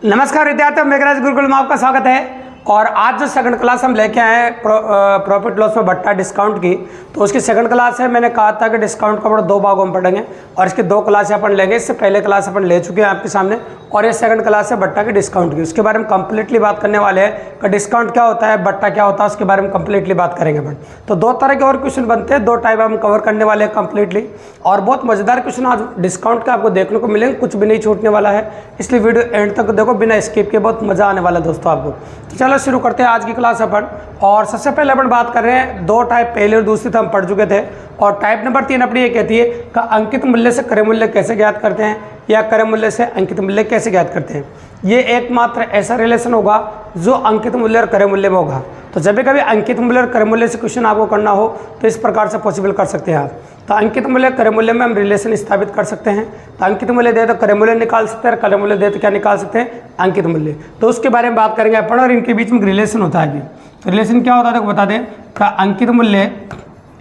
नमस्कार विद्यार्थियों, मेघराज गुरुकुल में आपका स्वागत है। और आज जो सेकंड क्लास हम लेके आए हैं प्रॉफिट लॉस में भट्टा डिस्काउंट की, तो उसकी सेकंड क्लास है। मैंने कहा था कि डिस्काउंट का बड़ा दो भागों में पढ़ेंगे और इसकी दो क्लास अपन लेंगे। इससे पहले क्लास अपन ले चुके हैं आपके सामने और ये सेकंड क्लास है भट्टा के डिस्काउंट की। उसके बारे में कंप्लीटली बात करने वाले हैं कि डिस्काउंट क्या होता है, भट्टा क्या होता है, उसके बारे में कंप्लीटली बात करेंगे अपन। तो दो तरह के और क्वेश्चन बनते हैं, दो टाइप हम कवर करने वाले हैं कंप्लीटली। और बहुत मजेदार क्वेश्चन आज डिस्काउंट का आपको देखने को मिलेंगे, कुछ भी नहीं छूटने वाला है, इसलिए वीडियो एंड तक देखो बिना स्किप के, बहुत मजा आने वाला है दोस्तों आपको। तो चलो शुरू करते हैं आज की क्लास अपन। और सबसे पहले अपन बात कर रहे हैं दो टाइप, पहले और दूसरी तो हम पढ़ चुके थे। और टाइप नंबर 3 अपनी ये कहती है कि अंकित मूल्य से क्रय मूल्य कैसे ज्ञात करते हैं या क्रय मूल्य से अंकित मूल्य कैसे ज्ञात करते हैं। ये एकमात्र ऐसा रिलेशन होगा जो अंकित मूल्य और क्रय मूल्य में होगा। तो जब भी कभी अंकित मूल्य और क्रय मूल्य से क्वेश्चन आपको करना हो तो इस प्रकार से पॉसिबल कर सकते हैं आप। तो अंकित मूल्य क्रय मूल्य में हम रिलेशन स्थापित कर सकते हैं। तो अंकित मूल्य दे तो क्रय मूल्य निकाल सकते हैं, क्रय मूल्य दे तो क्या निकाल सकते हैं, अंकित मूल्य। तो उसके बारे में बात करेंगे अपन। और इनके बीच में रिलेशन होता है। तो रिलेशन क्या होता है बता दें का अंकित मूल्य,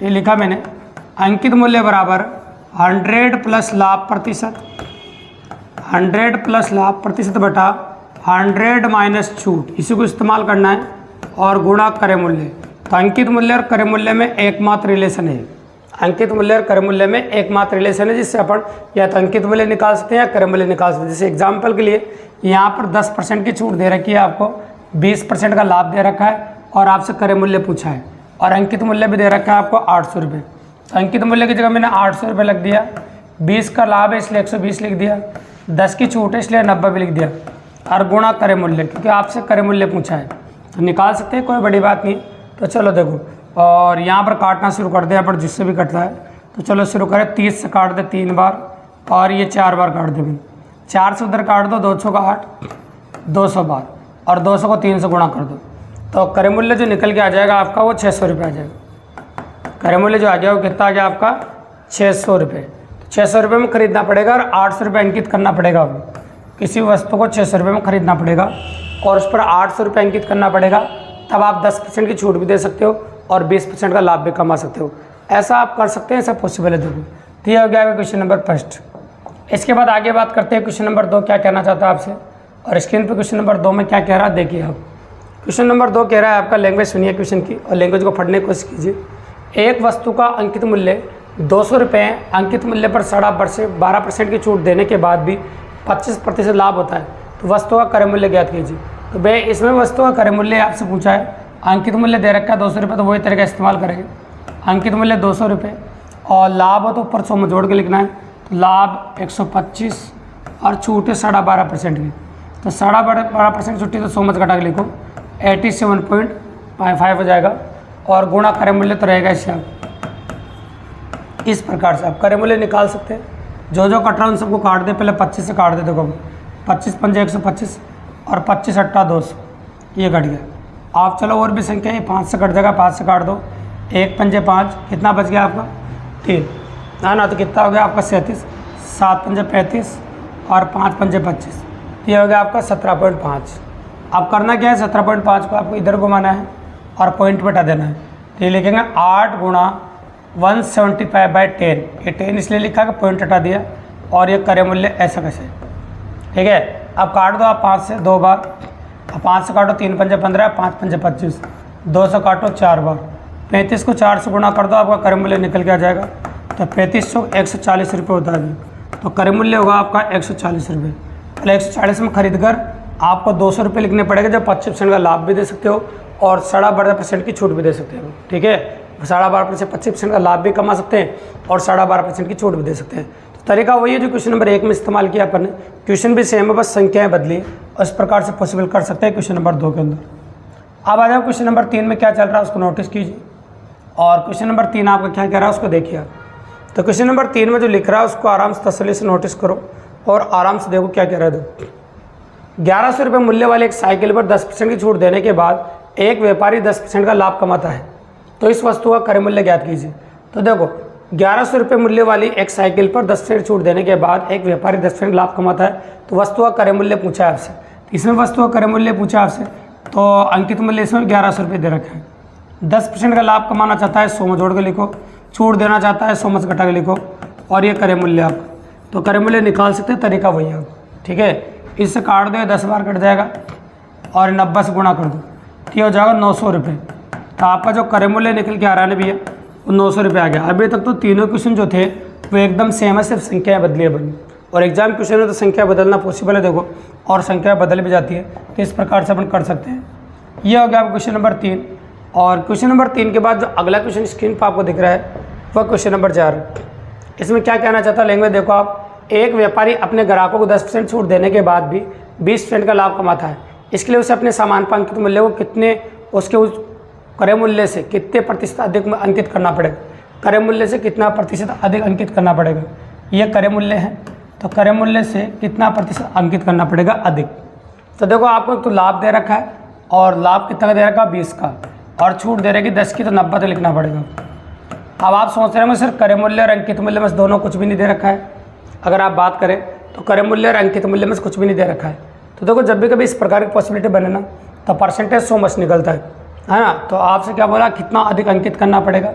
ये लिखा मैंने, अंकित मूल्य बराबर 100 प्लस लाभ प्रतिशत, 100 प्लस लाभ प्रतिशत बटा 100 माइनस छूट, इसी को इस्तेमाल करना है और गुणा क्रय मूल्य। तो अंकित मूल्य और क्रय मूल्य में एकमात्र रिलेशन है। अंकित मूल्य और क्रय मूल्य में एकमात्र रिलेशन है, जिससे अपन या तो अंकित मूल्य निकाल सकते हैं या क्रय मूल्य निकाल सकते हैं। जैसे एग्जाम्पल के लिए यहाँ पर 10% की छूट दे रखी है, आपको 20% का लाभ दे रखा है और आपसे क्रय मूल्य पूछा है और अंकित मूल्य भी दे रखा है आपको 800 रुपये। तो अंकित मूल्य की जगह मैंने 800 रुपये लिख दिया, 20 का लाभ है इसलिए 120 लिख दिया, 10 की छूट है इसलिए 90 भी लिख दिया और गुणा क्रय मूल्य, क्योंकि आपसे क्रय मूल्य पूछा है। तो निकाल सकते हैं, कोई बड़ी बात नहीं। तो चलो देखो, और यहाँ पर काटना शुरू कर दिया पर जिससे भी कटता है। तो चलो शुरू करें, 30 से काट दे 3 बार और ये 4 बार काट दे। 4 से उधर काट दो, 2 का 8, 200 बार और 200 को 3 से गुणा कर दो। तो क्रय मूल्य जो निकल के आ जाएगा आपका वो 600 रुपये आ जाएगा। क्रय मूल्य जो आ गया वो कितना आ गया आपका 600 रुपये। 600 रुपये में खरीदना पड़ेगा और 800 रुपये अंकित करना पड़ेगा। किसी वस्तु को 600 रुपये में खरीदना पड़ेगा और उस पर 800 रुपये अंकित करना पड़ेगा, तब आप 10% की छूट भी दे सकते हो और 20% का लाभ भी कमा सकते हो। ऐसा आप कर सकते हैं, ऐसा पॉसिबल है। देखो, तो ये हो गया क्वेश्चन नंबर फर्स्ट। इसके बाद आगे बात करते हैं क्वेश्चन नंबर 2 क्या कहना चाहता है आपसे। और स्क्रीन पर क्वेश्चन नंबर 2 में क्या कह रहा है देखिए आप। क्वेश्चन नंबर 2 कह रहा है आपका, लैंग्वेज सुनिए क्वेश्चन की और लैंग्वेज को पढ़ने की कोशिश कीजिए। एक वस्तु का अंकित मूल्य 200 रुपये है, अंकित मूल्य पर 12% की छूट देने के बाद भी 25% लाभ होता है, तो वस्तु का क्रय मूल्य ज्ञात कीजिए। तो भाई इसमें वस्तु का क्रय मूल्य आपसे पूछा है, अंकित मूल्य दे रखा है 200 रुपये, तो वही तरीका इस्तेमाल करेंगे। अंकित मूल्य 200 रुपये और लाभ हो तो ऊपर 100 में जोड़ के लिखना है। तो लाभ 125 और छूट है 12.5% की। तो 12.5% छुट्टी तो 100 में घटा के लिखो, 87.55 हो जाएगा और गुणा क्रय मूल्य तो रहेगा इससे। आप इस प्रकार से आप क्रय मूल्य निकाल सकते हैं। जो जो कट रहा है उन सबको काट दे, पहले 25 से काट दे। देखो 25 पंजे 125 और 25 अट्ठा 200, ये कट गया। आप चलो और भी संख्या है, 5 से कट जाएगा, 5 से काट दो, 1 पंजे 5, कितना बच गया आपका 3, ना तो कितना हो गया आपका 37, 7 पंजे 35 और 5 पंजे 25, ये हो गया आपका 17.5। अब करना क्या है, 17.5 को आपको इधर घुमाना है और पॉइंट बटा देना है। तो ये लिखेंगे 8 गुणा 175/10, ये 10 इसलिए लिखा कि पॉइंट हटा दिया और ये क्रय मूल्य ऐसा कैसे, ठीक है। अब काट दो आप 5 से 2 बार, अब 5 से काटो 3 पंजे 15, 5 पंजे 25, 2 से काटो 4 बार, 35 को 4 से गुणा कर दो, आपका क्रय मूल्य निकल के आ जाएगा। तो 35 सौ 140 रुपये होता है। तो क्रय मूल्य होगा आपका 140 रुपये। पहले 140 में खरीद कर आपको 200 रुपये लिखने पड़ेगा, जब 25% का लाभ भी दे सकते हो और 12.5% की छूट भी दे सकते हो, ठीक है। 12.5% 25% का लाभ भी कमा सकते हैं और 12.5% की छूट भी दे सकते हैं। तो तरीका वही है जो क्वेश्चन नंबर 1 में इस्तेमाल किया अपन ने। क्वेश्चन भी सेम है, बस संख्याएं बदली और इस प्रकार से पॉसिबल कर सकते हैं क्वेश्चन नंबर 2 के अंदर। अब आ जाओ क्वेश्चन नंबर 3 में क्या चल रहा है उसको नोटिस कीजिए और क्वेश्चन नंबर 3 आपका क्या कह रहा है उसको देखिए आप। तो क्वेश्चन नंबर 3 में जो लिख रहा है उसको आराम से तसल्ली से नोटिस करो और आराम से देखो क्या कह रहा है। 1100 रुपये मूल्य वाले एक साइकिल पर 10% की छूट देने के बाद एक व्यापारी 10% का लाभ कमाता है, तो इस वस्तु का क्रय मूल्य ज्ञात कीजिए। तो देखो 1100 रुपये मूल्य वाली एक साइकिल पर 10% छूट देने के बाद एक व्यापारी 10% लाभ कमाता है, तो वस्तु का क्रय मूल्य पूछा है आपसे। इसमें वस्तु का क्रय मूल्य पूछा आपसे, तो अंकित मूल्य इसमें 1100 रुपये दे रखा है। 10% का लाभ कमाना चाहता है, 100 में जोड़ के लिखो, छूट देना चाहता है 100 में घटा के लिखो और ये क्रय मूल्य आप। तो क्रय मूल्य निकाल सकते हैं, तरीका वही है, ठीक है। इससे काट दो, 10 बार कट जाएगा और 90 से गुणा कर दो तो ये हो जाएगा 900 रुपये। तो आपका जो क्रय मूल्य निकल के आ रहा है ना भैया वो 900 रुपये आ गया। अभी तक तो तीनों क्वेश्चन जो थे वो एकदम सेम है, सिर्फ संख्याएँ बदली है बनी। और एग्जाम क्वेश्चन में तो संख्या बदलना पॉसिबल है देखो, और संख्या बदल भी जाती है, तो इस प्रकार से अपन कर सकते हैं। ये हो गया आपका क्वेश्चन नंबर 3। और क्वेश्चन नंबर 3 के बाद जो अगला क्वेश्चन स्क्रीन पर आपको दिख रहा है वह क्वेश्चन नंबर 4 है। इसमें क्या कहना चाहता है लैंग्वेज देखो आप, एक व्यापारी अपने ग्राहकों को 10% छूट देने के बाद भी 20% का लाभ कमाता है। इसके लिए उसे अपने सामान पर अंकित मूल्य को कितने, उसके उस क्रय मूल्य से कितने प्रतिशत अधिक अंकित करना पड़ेगा। क्रय मूल्य से कितना प्रतिशत अधिक अंकित करना पड़ेगा, यह क्रय मूल्य है, तो क्रय मूल्य से कितना प्रतिशत अंकित करना पड़ेगा अधिक। तो देखो आपको एक तो लाभ दे रखा है, और लाभ कितना दे रखा है 20 का, और छूट दे रही 10 की, तो 90 तो लिखना पड़ेगा। अब आप सोच रहे हो सर क्रय मूल्य और अंकित मूल्य में दोनों कुछ भी नहीं दे रखा है। अगर आप बात करें तो क्रय मूल्य और अंकित मूल्य में कुछ भी नहीं दे रखा है। तो देखो जब भी कभी इस प्रकार की पॉसिबिलिटी बने ना तो परसेंटेज सो मच निकलता है ना। तो आपसे क्या बोला कितना अधिक अंकित करना पड़ेगा,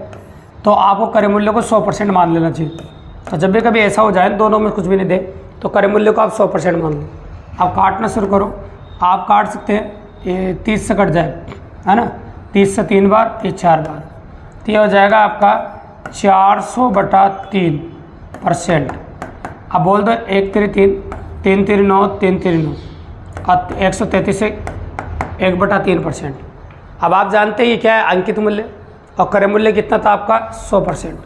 तो आपको क्रय मूल्य को 100% मान लेना चाहिए। तो जब भी कभी ऐसा हो जाए दोनों में कुछ भी नहीं दे तो क्रय मूल्य को आप 100% मान लो। आप काटना शुरू करो, आप काट सकते हैं, ये 30 से कट जाए है ना, 30 से 3 बार, ये 4 बार, तो ये हो जाएगा आपका 400/3%। अब बोल दो 1 3 3, 3 3 9, 3 3 9, और 133 से 1/3%। अब आप जानते हैं ये क्या है अंकित मूल्य, और क्रय मूल्य कितना था आपका 100%।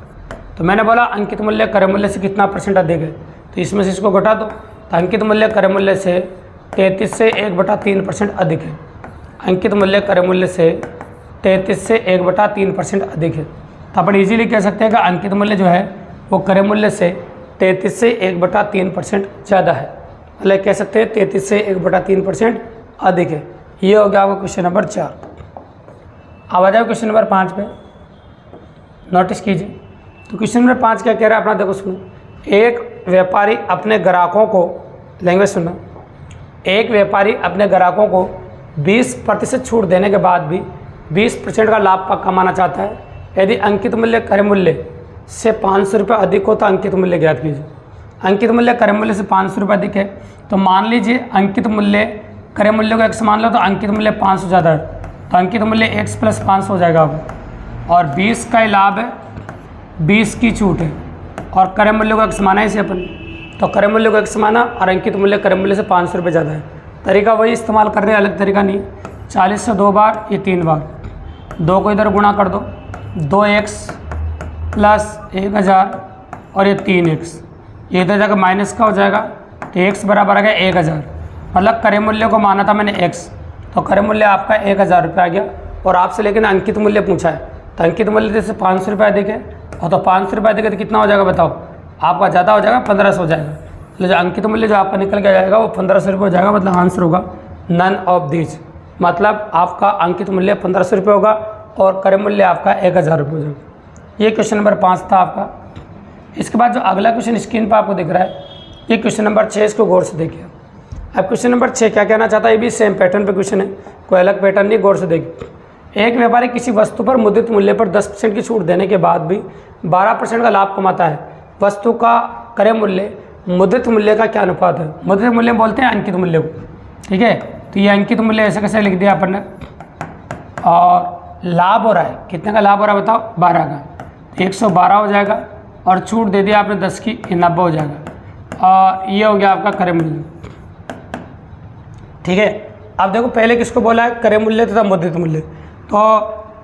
तो मैंने बोला अंकित मूल्य क्रय मूल्य से कितना परसेंट अधिक है, तो इसमें से इसको घटा दो, तो अंकित मूल्य क्रय मूल्य से 33 से 1/3% अधिक है। अंकित मूल्य क्रय मूल्य से 33 से 1/3% अधिक है। तो अपन इजीली कह सकते हैं कि अंकित मूल्य जो है वो क्रय मूल्य से 33 से 1/3% ज़्यादा है, मतलब कह सकते हैं 33 से 1/3% अधिक है। ये हो गया आपका क्वेश्चन नंबर 4। अब आ जाओ क्वेश्चन नंबर 5 पे, नोटिस कीजिए। तो क्वेश्चन नंबर 5 क्या कह रहा है अपना देखो सुनो। एक व्यापारी अपने ग्राहकों को, लैंग्वेज सुनो, एक व्यापारी अपने ग्राहकों को 20% छूट देने के बाद भी 20% का लाभ कमाना चाहता है। यदि अंकित मूल्य क्रय मूल्य से 500 रुपये अधिक हो तो अंकित मूल्य ज्ञात कीजिए। अंकित मूल्य क्रय मूल्य से 500 रुपये अधिक है, तो मान लीजिए अंकित मूल्य क्रय मूल्य को x मान लो, तो अंकित मूल्य 500 ज़्यादा है, तो अंकित मूल्य x + 500 हो जाएगा अब, और 20 का ही लाभ है, 20 की छूट है, और क्रय मूल्य को x माना है इसे अपन, तो क्रय मूल्य को x माना और अंकित मूल्य क्रय मूल्य से 500 रुपये ज़्यादा है। तरीका वही इस्तेमाल कर रहे हैं, अलग तरीका नहीं। 40 से 2 बार, ये 3 बार, 2 को इधर गुणा कर दो, 2x + 1000 और ये 3x, ये इधर जाकर माइनस का हो जाएगा, तो x बराबर आ गया 1000। मतलब क्रय मूल्य को माना था मैंने x, तो क्रय मूल्य आपका 1000 रुपये आ गया। और आपसे लेकिन अंकित मूल्य पूछा है, तो अंकित मूल्य जैसे 500 रुपये अधिक है, और तो 500 रुपये अधिक है तो कितना हो जाएगा बताओ, आपका ज़्यादा हो जाएगा, 1500 हो जाएगा। तो जो अंकित मूल्य जो आपका निकल के जाएगा वो 1500 रुपये हो जाएगा। मतलब आंसर होगा नन ऑफ दीज, मतलब आपका अंकित मूल्य 1500 रुपये होगा और क्रय मूल्य आपका 1000 रुपये हो जाएगा। ये क्वेश्चन नंबर 5 था आपका। इसके बाद जो अगला क्वेश्चन स्क्रीन पर आपको दिख रहा है, ये क्वेश्चन नंबर 6, इसको गौर से देखिए। अब क्वेश्चन नंबर 6 क्या कहना चाहता है, ये भी सेम पैटर्न पे क्वेश्चन है, कोई अलग पैटर्न नहीं, गौर से देखिए। एक व्यापारी किसी वस्तु पर मुद्रित मूल्य पर 10% की छूट देने के बाद भी 12% का लाभ कमाता है। वस्तु का क्रय मूल्य मुद्रित मूल्य का क्या अनुपात है। मुद्रित मूल्य बोलते हैं अंकित मूल्य को, ठीक है। तो ये अंकित मूल्य ऐसे कैसे लिख दिया अपन ने, और लाभ हो रहा है, कितने का लाभ हो रहा है बताओ, 12 का, 112 हो जाएगा, और छूट दे दिया आपने 10 की, 90 हो जाएगा, और ये हो गया आपका क्रय मूल्य, ठीक है। अब देखो पहले किसको बोला है, क्रय मूल्य तथा मुद्रित मूल्य। तो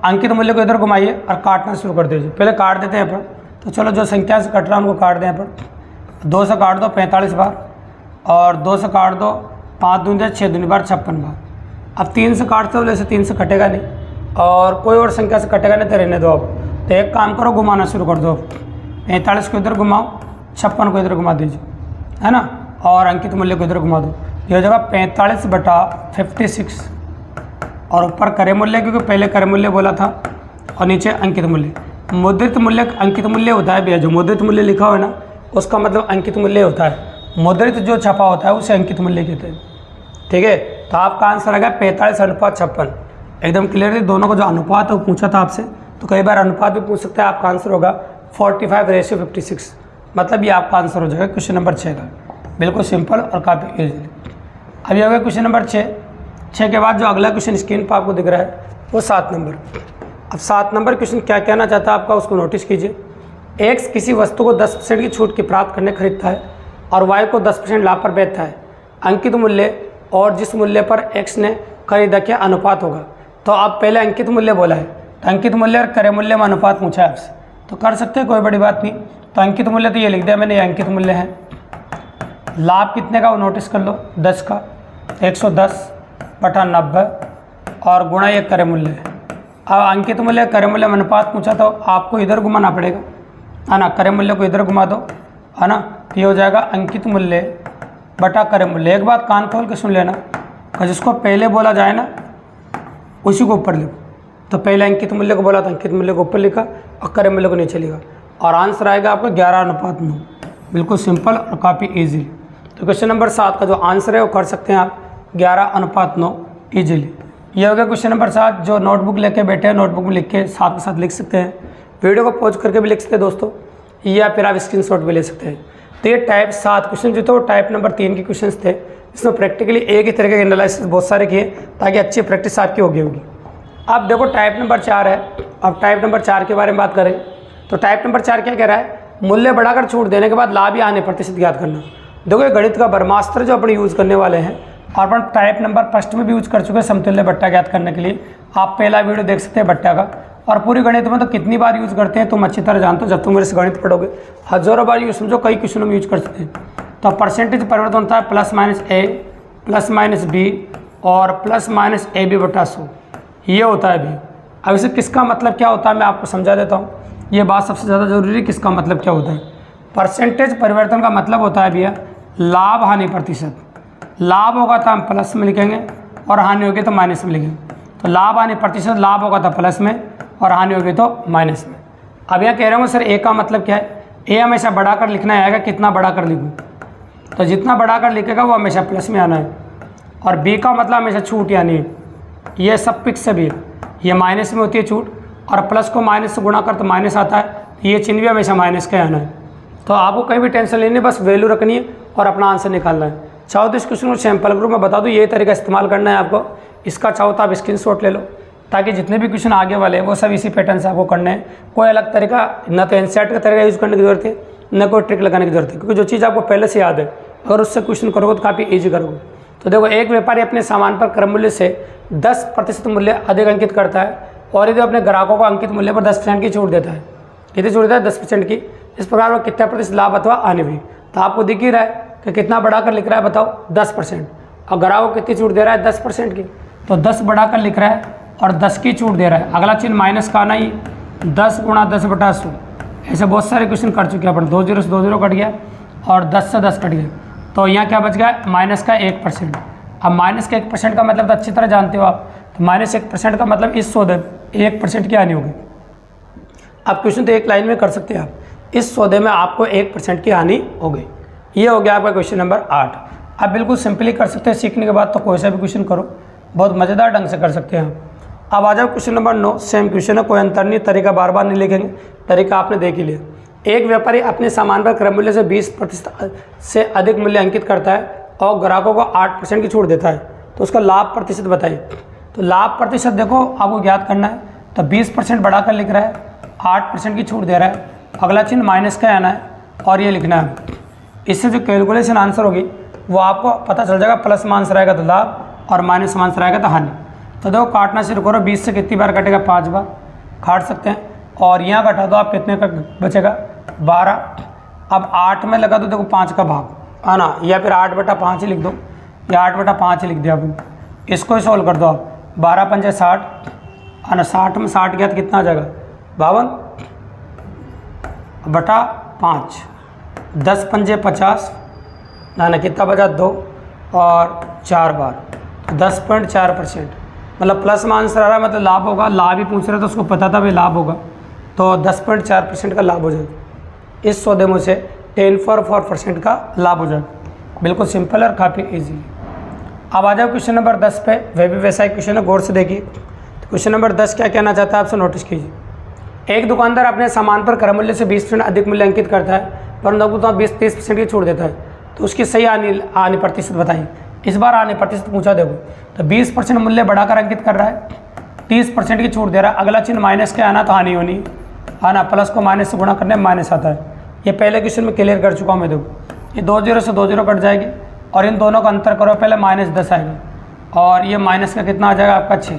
अंकित मूल्य को इधर घुमाइए और काटना शुरू कर दीजिए। पहले काट देते हैं अपन, तो चलो जो संख्या से कट रहा है उनको काट दें अपन। 2 से काट दो 45 बार, और 2 से काट दो 5 दूनी 6 दूनी बार 56 बार। अब 3 से काटते हो, जैसे 3 से कटेगा नहीं, और कोई और संख्या से कटेगा नहीं, तो रहने दो। अब तो एक काम करो, घुमाना शुरू कर दो। 45 को इधर घुमाओ, 56 को इधर घुमा दीजिए, है ना, और अंकित मूल्य को इधर घुमा दो। ये हो जाएगा 45/56, और ऊपर क्रय मूल्य, क्योंकि पहले क्रय मूल्य बोला था, और नीचे अंकित मूल्य। मुद्रित मूल्य अंकित मूल्य होता है भैया, जो मुद्रित मूल्य लिखा हो ना उसका मतलब अंकित मूल्य होता है। मुद्रित जो छपा होता है उसे अंकित मूल्य कहते हैं, ठीक है। तो आपका आंसर आ गया 45/56। एकदम क्लियरली दोनों का जो अनुपात है वो पूछा था आपसे, तो कई बार अनुपात भी पूछ सकते हैं। आपका आंसर होगा 45:56, मतलब ये आपका आंसर हो जाएगा क्वेश्चन नंबर 6 का। बिल्कुल सिंपल और काफ़ी ईजी। अभी हो गया क्वेश्चन नंबर 6 के बाद जो अगला क्वेश्चन स्क्रीन पर आपको दिख रहा है वो 7 नंबर। अब 7 नंबर क्वेश्चन क्या कहना चाहता है आपका, उसको नोटिस कीजिए। एक्स किसी वस्तु को 10% की छूट की प्राप्त करने खरीदता है और वाई को 10% लाभ पर बेचता है। अंकित मूल्य और जिस मूल्य पर एक्स ने खरीदा क्या अनुपात होगा। तो आप पहले अंकित मूल्य बोला है, तो अंकित मूल्य और क्रय मूल्य में अनुपात पूछा है आपसे, तो कर सकते हैं, कोई बड़ी बात नहीं। तो अंकित मूल्य तो ये लिख दिया मैंने, ये अंकित मूल्य है। लाभ कितने का वो नोटिस कर लो, 10 का, 110/90 और गुणा ये क्रय मूल्य है। अब अंकित मूल्य क्रय मूल्य में अनुपात पूछा तो आपको इधर घुमाना पड़ेगा, है ना, क्रय मूल्य को इधर घुमा दो, है ना, तो ये हो जाएगा अंकित मूल्य बटा क्रय मूल्य। एक बात कान खोल के सुन लेना, जिसको पहले बोला जाए ना उसी को ऊपर लिखो। तो पहले अंकित मूल्य को बोला तो अंकित मूल्य को ऊपर लिखा और क्रय मूल्य को नीचे लिखा, और आंसर आएगा आपका 11:9। बिल्कुल सिंपल और काफ़ी ईजी। तो क्वेश्चन नंबर 7 का जो आंसर है वो कर सकते हैं आप 11:9 ईजिली। ये हो गया क्वेश्चन नंबर 7। जो नोटबुक लेके बैठे हैं नोटबुक में लिख के साथ के साथ लिख सकते हैं, वीडियो को पॉज करके भी लिख सकते हैं दोस्तों, या फिर आप स्क्रीनशॉट भी ले सकते हैं। तो ये टाइप 7 क्वेश्चन जो थे वो टाइप नंबर 3 के क्वेश्चन थे। इसमें प्रैक्टिकली एक ही तरह के एनालिसिस बहुत सारे किए ताकि अच्छी प्रैक्टिस आपकी होगी। अब देखो टाइप नंबर 4 है। अब टाइप नंबर 4 के बारे में बात करें तो टाइप नंबर 4 क्या कह रहा है, मूल्य बढ़ाकर छूट देने के बाद लाभ या हानि प्रतिशत ज्ञात करना। देखो ये गणित का ब्रह्मास्त्र जो अपन यूज़ करने वाले हैं, और अपन टाइप नंबर फर्स्ट में भी यूज़ कर चुके हैं समतुल्य बट्टा ज्ञात करने के लिए। आप पहला वीडियो देख सकते हैं बट्टा का, और पूरी गणित में तो कितनी बार यूज़ करते हैं तुम अच्छी तरह जानते हो, जब तुम मेरे से गणित पढ़ोगे हज़ारों बार यूज समझो, कई क्वेश्चनों में यूज कर सकते हैं। तो परसेंटेज परिवर्तन होता है +-a +-b और +-ab/100, ये होता है भी। अब इसे किसका मतलब क्या होता है मैं आपको समझा देता हूँ, ये बात सबसे ज़्यादा जरूरी है, किसका मतलब क्या होता है। परसेंटेज परिवर्तन का मतलब होता है भैया लाभ हानि प्रतिशत। लाभ होगा तो हम प्लस में लिखेंगे और हानि होगी तो माइनस में लिखेंगे। तो लाभ हानि प्रतिशत, लाभ होगा तो प्लस में और हानि होगी तो माइनस में। अब यह कह रहा हूँ सर ए का मतलब क्या है, ए हमेशा बढ़ाकर लिखना आएगा, कितना बढ़ाकर लिखूँ, तो जितना बढ़ाकर लिखेगा वो हमेशा प्लस में आना है। और बी का मतलब हमेशा छूट, यानी ये सब पिक्स से भी ये माइनस में होती है छूट, और प्लस को माइनस से गुणा कर तो माइनस आता है, ये चिन्ह भी हमेशा माइनस का आना है। तो आपको कहीं भी टेंशन लेनी है, बस वैल्यू रखनी है और अपना आंसर निकालना है। चाहो तो इस क्वेश्चन को सैम्पल ग्रुप में बता दूँ, ये तरीका इस्तेमाल करना है आपको। इसका चाहो तो आप स्क्रीनशॉट ले लो, ताकि जितने भी क्वेश्चन आगे वाले हैं वो सब इसी पैटर्न से आपको करने हैं। कोई अलग तरीका न तो एनसीईआरटी का तरीका यूज़ करने की जरूरत है, न कोई ट्रिक लगाने की जरूरत है, क्योंकि जो चीज़ आपको पहले से याद है अगर उससे क्वेश्चन करोगे तो काफ़ी ईजी करोगे। तो देखो, एक व्यापारी अपने सामान पर क्रय मूल्य से 10% मूल्य अधिक अंकित करता है और यदि अपने ग्राहकों को अंकित मूल्य पर 10% की छूट देता है, कितनी छूट देता है 10% की, इस प्रकार वो कितना प्रतिशत लाभ अथवा हानि हुई। तो आपको दिख ही रहा है कि कितना बढ़ाकर लिख रहा है, बताओ 10%, और ग्राहक को कितनी छूट दे रहा है 10% की, तो 10 बढ़ाकर लिख रहा है और 10 की छूट दे रहा है। अगला चिन्ह माइनस का आना ही, 10 × 10/100। ऐसे बहुत सारे क्वेश्चन कर चुके हैं अपन, 2 0 से 2 0 कट गया और 10 से 10 कट गया, तो यहाँ क्या बच गया माइनस का 1%। अब माइनस का 1% का मतलब तो अच्छी तरह जानते हो आप, तो -1% का मतलब इस सौदे 1% की हानि होगी। अब क्वेश्चन तो एक लाइन में कर सकते हैं आप, इस सौदे में आपको 1% की हानि हो गई। ये हो गया आपका क्वेश्चन नंबर 8। आप बिल्कुल सिंपली कर सकते हैं, सीखने के बाद तो कोई सा भी क्वेश्चन करो, बहुत मज़ेदार ढंग से कर सकते हैं आप। अब आ जाओ क्वेश्चन नंबर 9, सेम क्वेश्चन है, कोई अंतर नहीं, तरीका बार बार नहीं लिखेंगे, तरीका आपने देख ही लिया। एक व्यापारी अपने सामान पर क्रय मूल्य से 20% से अधिक मूल्य अंकित करता है और ग्राहकों को 8% की छूट देता है, तो उसका लाभ प्रतिशत बताइए। तो लाभ प्रतिशत देखो आपको ज्ञात करना है, तो 20% बढ़ाकर लिख रहा है, 8% की छूट दे रहा है, अगला चिन्ह माइनस का आना है और ये लिखना है। इससे जो कैलकुलेशन आंसर होगी वो आपको पता चल जाएगा, प्लस में आंसर आएगा तो लाभ और माइनस में आंसर आएगा तो हानि। तो देखो काटना शुरू करो, 20 से कितनी बार कटेगा 5 बार काट सकते हैं, और यहाँ घटा दो आप, कितने का बचेगा 12। अब 8 में लगा दो, देखो 5 का भाग आना, या फिर 8/5 ही लिख दो, या 8/5 ही लिख दिया आपने। इसको ही सोल्व कर दो आप, 12 पंजे 60 आना, 60 में 60 गया तो कितना आ जाएगा 52/5, 10 पंजे 50 ना, कितना बचा 2 और 4 बार, 10.4%, मतलब प्लस में आंसर आ रहा है, मतलब लाभ होगा। लाभ ही पूछ रहा था, उसको पता था भाई लाभ होगा, तो 10.4% का लाभ हो जाएगा। इस सौदे में से 10.4% का लाभ हो जाएगा। बिल्कुल सिंपल और काफ़ी इजी। अब आ जाओ क्वेश्चन नंबर 10 पे, वह भी वैसा ही क्वेश्चन है, गौर से देखिए। तो क्वेश्चन नंबर 10 क्या कहना चाहता है आपसे, नोटिस कीजिए। एक दुकानदार अपने सामान पर क्रय मूल्य से 20% अधिक मूल्य अंकित करता है, परंतु तो 20-30% की छूट देता है, तो उसकी सही हानि प्रतिशत बताइए। इस बार आने प्रतिशत पूछा देखो, तो 20% मूल्य बढ़ाकर अंकित कर रहा है, 30% की छूट दे रहा है। अगला चिन्ह माइनस के आना तो हानि होनी, आना प्लस को माइनस से गुणा करने में माइनस आता है। ये पहले क्वेश्चन में क्लियर कर चुका हूँ मैं। देखो ये 2 0 से 2 0 कट जाएगी और इन दोनों का अंतर करो, पहले -10 आएगा और ये माइनस का कितना आ जाएगा आपका 6।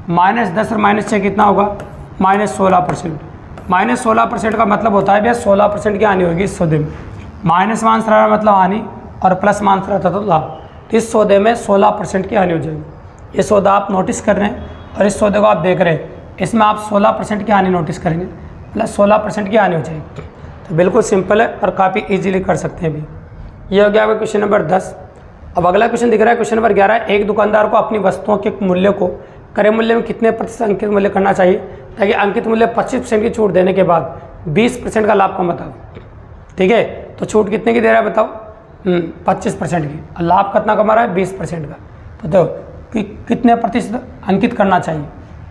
-10 और -6 कितना होगा, -16%। -16% का मतलब होता है भैया 16% की हानि होगी इस सौदे में। माइनस मान रहा मतलब हानि और प्लस मान रहा था तो लाभ। तो इस सौदे में 16% की हानि हो जाएगी। ये सौदा आप नोटिस कर रहे हैं और इस सौदे को आप देख रहे हैं, इसमें आप 16% की हानि नोटिस करेंगे, प्लस 16% की हानि हो जाएगी। तो बिल्कुल सिंपल है और काफ़ी ईजिली कर सकते हैं अभी। ये हो गया आपका क्वेश्चन नंबर 10। अब अगला क्वेश्चन दिख रहा है क्वेश्चन नंबर 11। एक दुकानदार को अपनी वस्तुओं के मूल्य को क्रय मूल्य में कितने प्रतिशत अंकित मूल्य करना चाहिए ताकि अंकित मूल्य 25% की छूट देने के बाद 20% का लाभ कम बताओ। ठीक है, तो छूट कितने की दे रहा है बताओ, 25% की, और लाभ कितना कमा रहा है 20% का। तो देखो कि कितने प्रतिशत अंकित करना चाहिए।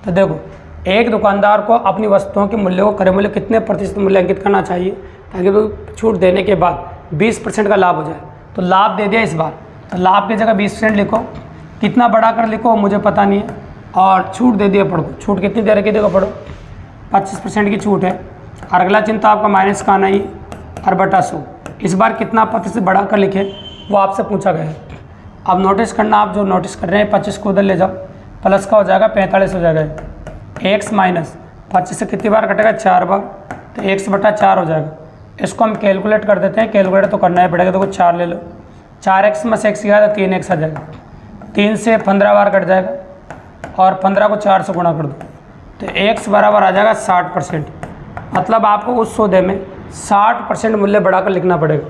तो देखो एक दुकानदार को अपनी वस्तुओं के मूल्य को क्रय मूल्य कितने प्रतिशत मूल्य अंकित करना चाहिए ताकि वो छूट देने के बाद 20% का लाभ हो जाए। तो लाभ दे दिया इस बार, तो लाभ की जगह 20% लिखो, कितना बढ़ा कर लिखो मुझे पता नहीं है, और छूट दे दिया पढ़ो। छूट कितनी दे रखी देखो पढ़ो, 25% की छूट है। और अगला चिन्ह तो आपका माइनस का आना ही और बटा 100। इस बार कितना प्रतिशत बढ़ा कर लिखे वो आपसे पूछा गया है। अब नोटिस करना, आप जो नोटिस कर रहे हैं 25 को उधर ले जाओ, प्लस का हो जाएगा 45 हो जाएगा। x माइनस 25 से कितनी बार कटेगा 4 बार, तो x बटा 4 हो जाएगा। इसको हम कैलकुलेट कर देते हैं, कैलकुलेट तो करना ही पड़ेगा। तो 4 ले लो, 4x में से x गया तो 3x आ जाएगा, 3 से 15 बार कट जाएगा और 15 को 4 से गुणा कर दो तो x बराबर आ जाएगा 60%। मतलब आपको उस सौदे में 60% मूल्य बढ़ाकर लिखना पड़ेगा।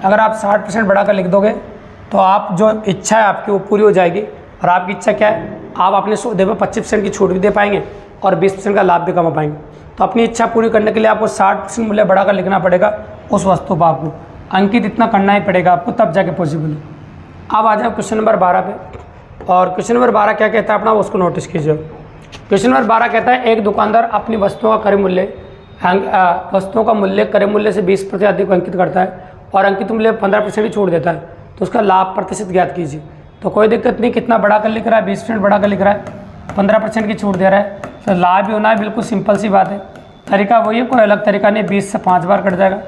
अगर आप 60% बढ़ाकर लिख दोगे तो आप जो इच्छा है आपकी वो पूरी हो जाएगी। और आपकी इच्छा क्या है, आप अपने सौदे में 25% की छूट भी दे पाएंगे और 20% का लाभ भी कमा पाएंगे। तो अपनी इच्छा पूरी करने के लिए आपको 60% मूल्य बढ़ाकर लिखना पड़ेगा उस वस्तु पर, आपको अंकित इतना करना ही पड़ेगा आपको, तब जाके पॉसिबल है। अब आ जाओ क्वेश्चन नंबर 12 पे। और क्वेश्चन नंबर 12 क्या कहता है अपना, उसको नोटिस कीजिए। क्वेश्चन नंबर 12 कहता है एक दुकानदार अपनी वस्तुओं का क्रय मूल्य वस्तुओं का मूल्य क्रय मूल्य से 20% अधिक अंकित करता है और अंकित मूल्य 15% की छूट देता है, तो उसका लाभ प्रतिशत ज्ञात कीजिए। तो कोई दिक्कत नहीं, कितना बढ़ा कर लिख रहा है, 20% बढ़ा कर लिख रहा है, 15% की छूट दे रहा है, तो लाभ भी होना है। बिल्कुल सिंपल सी बात है, तरीका वही है, कोई अलग तरीका नहीं। 20 से 5 बार कट जाएगा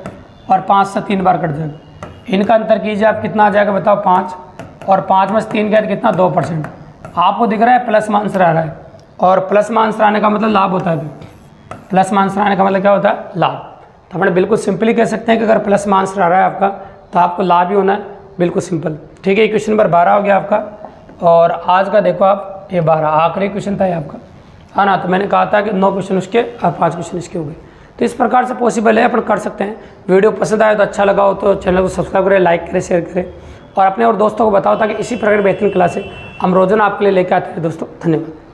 और 5 से 3 बार कट जाएगा। इनका अंतर कीजिए आप, कितना आ जाएगा बताओ 5, और 5 में से 3 गया कितना 2%। आपको दिख रहा है प्लस मान से आ रहा है, और प्लस मान से आने का मतलब लाभ होता है। प्लस मान से आने का मतलब क्या होता है, लाभ। तो अपने बिल्कुल सिंपली कह सकते हैं कि अगर प्लस मान से आ रहा है आपका तो आपको लाभ ही होना है, बिल्कुल सिंपल। ठीक है, क्वेश्चन नंबर 12 हो गया आपका। और आज का देखो आप, ये 12 आखिरी क्वेश्चन था ये आपका, है ना। तो मैंने कहा था कि 9 क्वेश्चन उसके और 5 क्वेश्चन इसके हो गए। तो इस प्रकार से पॉसिबल है, अपन कर सकते हैं। वीडियो पसंद आए तो अच्छा लगा हो तो चैनल को सब्सक्राइब करें, लाइक करें, शेयर करें और अपने और दोस्तों को बताओ ताकि इसी प्रकार बेहतरीन क्लासें हम रोजाना आपके लिए लेकर आते हैं दोस्तों। धन्यवाद।